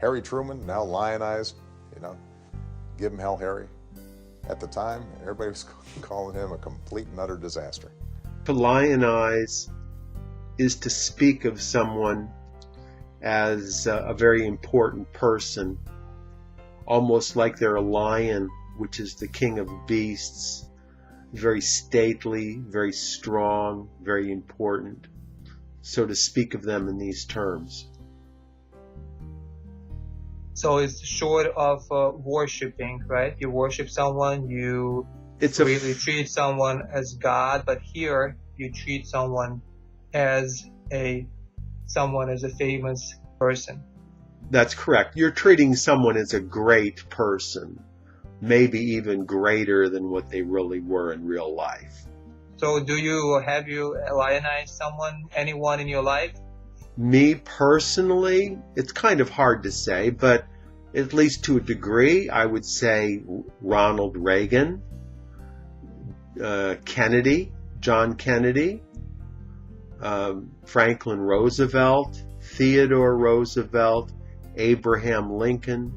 Harry Truman, now LIONIZE, give him hell, Harry. At the time, everybody was calling him a complete and utter disaster. To lionize is to speak of someone as a very important person, almost like they're a lion, which is the king of beasts, very stately, very strong, very important. So to speak of them in these terms. So it's short of worshipping, right? You worship someone, you really treat someone as God, but here you treat someone as a famous person. That's correct. You're treating someone as a great person, maybe even greater than what they really were in real life. So have you lionized anyone in your life? Me personally, it's kind of hard to say, but at least to a degree, I would say Ronald Reagan, John Kennedy, Franklin Roosevelt, Theodore Roosevelt, Abraham Lincoln,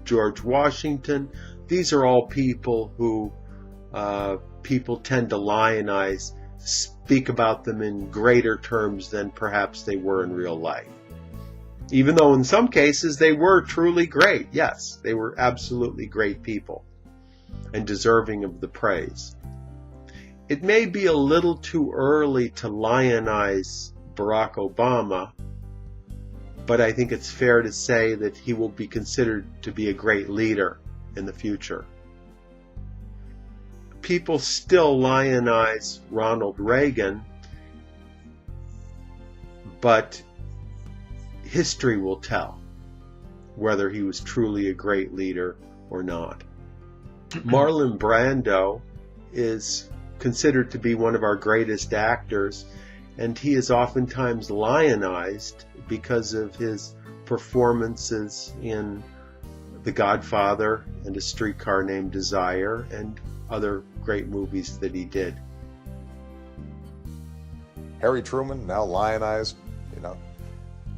George Washington. These are all people who people tend to lionize, speak about them in greater terms than perhaps they were in real life. Even though in some cases they were truly great. Yes, they were absolutely great people and deserving of the praise. It may be a little too early to lionize Barack Obama, but I think it's fair to say that he will be considered to be a great leader in the future. People still lionize Ronald Reagan, but history will tell whether he was truly a great leader or not. Marlon Brando is considered to be one of our greatest actors, and he is oftentimes lionized because of his performances in The Godfather and A Streetcar Named Desire and other great movies that he did. Harry Truman, now LIONIZE,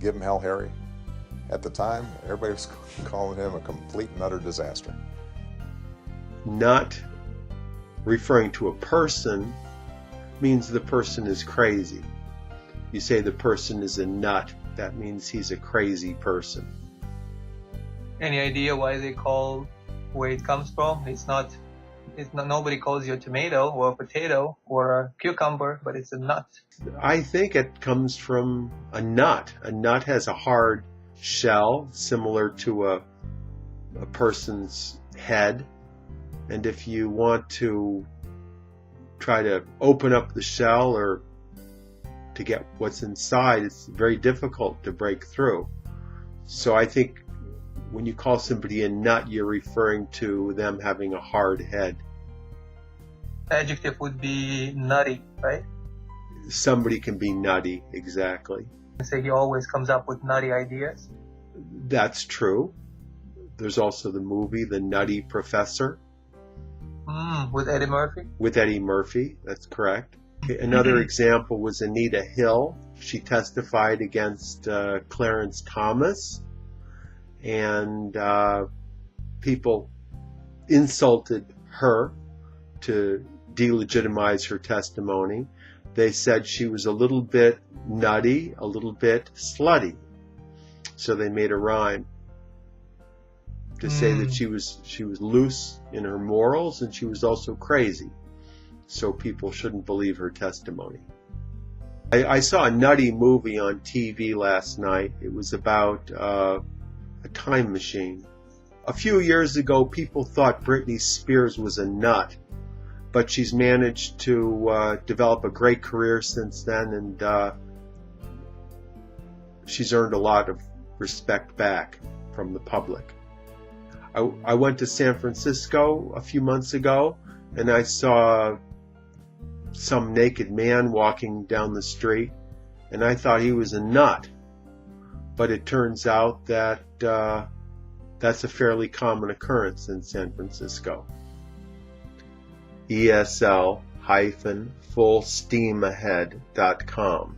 give him hell, Harry. At the time, everybody was calling him a complete and utter disaster. Nut, referring to a person, means the person is crazy. You say the person is a nut, that means he's a crazy person. Any idea where it comes from? It's not nobody calls you a tomato or a potato or a cucumber, but it's a nut. I think it comes from a nut. A nut has a hard shell similar to a person's head, and if you want to try to open up the shell or to get what's inside, it's very difficult to break through. So I think when you call somebody a nut, you're referring to them having a hard head. Adjective would be nutty, right? Somebody can be nutty, exactly. So he always comes up with nutty ideas? That's true. There's also the movie The Nutty Professor. With Eddie Murphy? With Eddie Murphy, that's correct. Another example was Anita Hill. She testified against Clarence Thomas, and people insulted her to delegitimize her testimony. They said she was a little bit nutty, a little bit slutty. So they made a rhyme to say that she was loose in her morals, and she was also crazy. So people shouldn't believe her testimony. I saw a nutty movie on TV last night. It was about a time machine. A few years ago, people thought Britney Spears was a nut, but she's managed to develop a great career since then, and she's earned a lot of respect back from the public. I went to San Francisco a few months ago, and I saw some naked man walking down the street, and I thought he was a nut. But it turns out that that's a fairly common occurrence in San Francisco. ESL-fullsteamahead.com